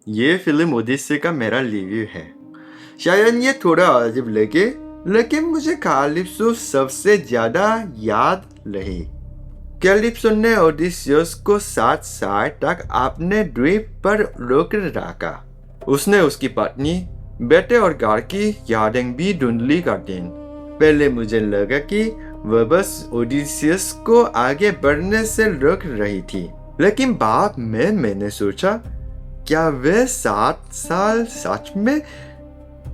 ये फिल्म ओडिसी का मेरा रिव्यू है। शायद ये थोड़ा अजीब लगे, लेकिन मुझे कैलिप्सो सबसे ज्यादा याद रही। कैलिप्सो ने ओडिसियस को 7 साल तक अपने द्वीप पर रोक रखा। उसने उसकी पत्नी, बेटे और घर की यादें भी धुंधली कर दी। पहले मुझे लगा कि वह बस ओडिसियस को आगे बढ़ने से रोक रही थी, लेकिन बाद में मैंने सोचा, क्या वे 7 साल सच में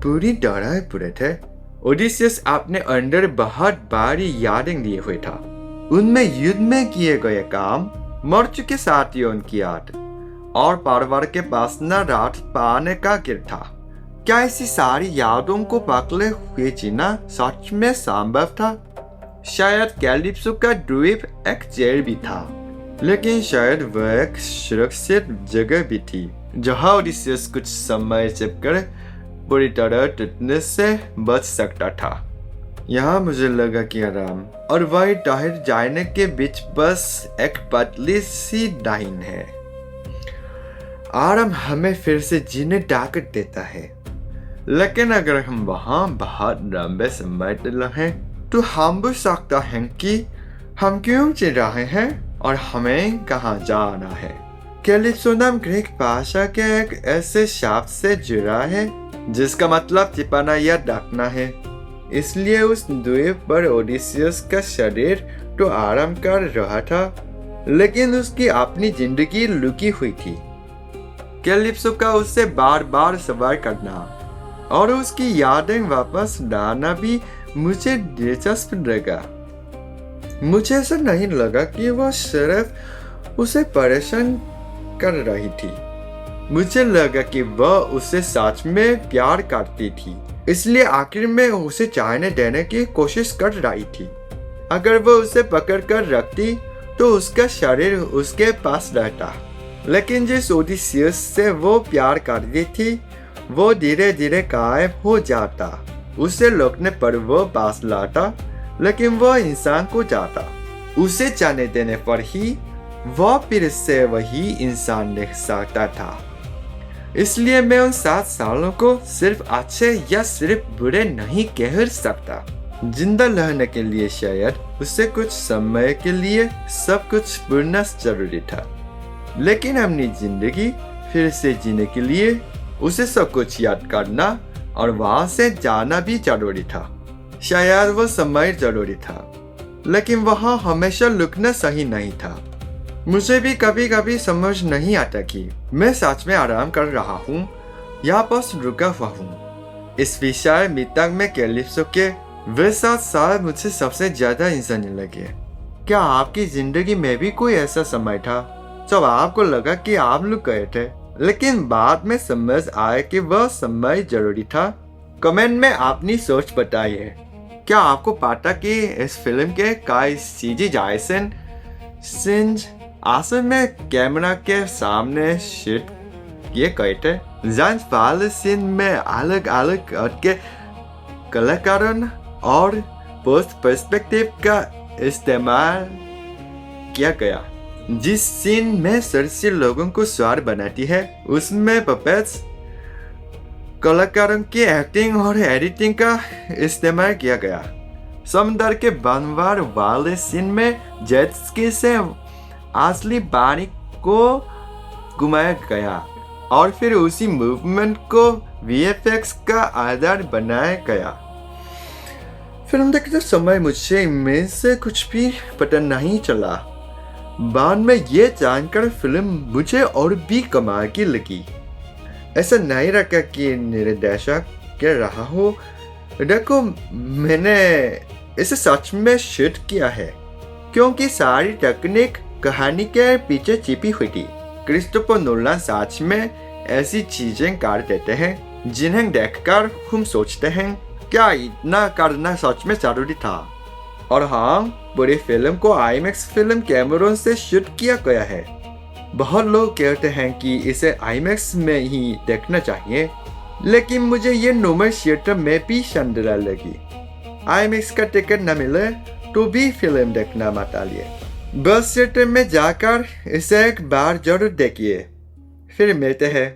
पूरी तरह पूरे थे? ओडिसियस अपने अंदर बहुत भारी यादें लिए हुए था। उनमें युद्ध में किए गए काम, मर चुके साथियों की याद और परिवार के पास न रात पाने का गिर था। क्या ऐसी सारी यादों को पकड़े हुए जीना सच में संभव था? शायद कैलिप्सो का द्वीप एक जेल भी था, लेकिन शायद वह एक सुरक्षित जगह भी थी जहां ओडिसियस कुछ समय छिपकर पूरी तरह टूटने से बच सकता था। यहाँ मुझे लगा कि आराम और वही ठहर जाने के बीच बस एक पतली सी लाइन है। आराम हमें फिर से जीने ताकत देता है, लेकिन अगर हम वहाँ बहुत लंबे समय तक रहें तो हम भी सकता है कि हम क्यों जी रहे हैं और हमें कहाँ जाना है। कैलिप्सो नाम ग्रीक भाषा के एक ऐसे शब्द से जुड़ा है जिसका मतलब छिपाना या ढकना है। इसलिए उस द्वीप पर ओडिसियस का शरीर तो आराम कर रहा था, लेकिन उसकी अपनी जिंदगी लुकी हुई थी। कैलिप्सो का उससे बार बार सवाल करना और उसकी यादें वापस लाना भी मुझे दिलचस्प लगा। मुझे ऐसा नहीं लगा कि वह सिर्फ उसे परेशान कर रही थी। मुझे लगा कि वह उसे सच में प्यार करती थी, इसलिए आखिर में उसे चाहने देने की कोशिश कर रही थी। अगर वह उसे पकड़ कर रखती तो उसका शरीर उसके पास रहता, लेकिन जिस ओडिसियस से वो प्यार करती थी वो धीरे धीरे गायब हो जाता। उसे रोकने पर वो पास लाता, लेकिन वह इंसान को जाता। उसे जाने देने पर ही वह फिर से वही इंसान देख सकता था। इसलिए मैं उन 7 सालों को सिर्फ अच्छे या सिर्फ बुरे नहीं कह सकता। जिंदा रहने के लिए शायद उसे कुछ समय के लिए सब कुछ भूलना जरूरी था, लेकिन अपनी जिंदगी फिर से जीने के लिए उसे सब कुछ याद करना और वहां से जाना भी जरूरी था। शायद वो समय जरूरी था, लेकिन वहां हमेशा रुकना सही नहीं था। मुझे भी कभी कभी समझ नहीं आता कि मैं सच में आराम कर रहा हूँ या बस रुका हुआ हूँ। इस विषय मीतक में कैलिप्सो के वे 7 साल मुझे सबसे ज्यादा इंसानी लगे। क्या आपकी जिंदगी में भी कोई ऐसा समय था जब आपको लगा कि आप लुक गए थे, लेकिन बाद में समझ आए कि वह समय जरूरी था? कमेंट में अपनी सोच बताइए। क्या आपको पता कि इस फिल्म के कई सीजी जैसन सीन्स असल में कैमरा के सामने शूट किए गए थे? जांच वाले सीन में अलग अलग के कलाकारों और पोस्ट पर्सपेक्टिव का इस्तेमाल किया गया। जिस सीन में सरसी लोगों को स्वार बनाती है, उसमें पपेट्स कलाकारों की एक्टिंग और एडिटिंग का इस्तेमाल किया गया। समुद्र के बनवार वाले सीन में जेट स्की से असली पानी को घुमाया गया और फिर उसी मूवमेंट को VFX का आधार बनाया गया। फिल्म देखते समय मुझे इनमें से कुछ भी पता नहीं चला। बाद में ये जानकर फिल्म मुझे और भी कमाल की लगी। ऐसा नहीं रखा कि निर्देशक कह रहा हो, देखो मैंने इसे सच में शूट किया है, क्योंकि सारी टेक्निक कहानी के पीछे छिपी हुई थी। क्रिस्टोफर नोलन सच में ऐसी चीजें कर देते हैं जिन्हें देखकर हम सोचते हैं, क्या इतना करना सच में जरूरी था? और हाँ, पूरी फिल्म को IMAX फिल्म कैमरों से शूट किया गया है। बहुत लोग कहते हैं कि इसे IMAX में ही देखना चाहिए, लेकिन मुझे ये नॉर्मल थिएटर में भी शानदार लगी। IMAX का टिकट न मिले तो भी फिल्म देखना मत टालिए। बस थिएटर में जाकर इसे एक बार जरूर देखिए। फिर मिलते हैं।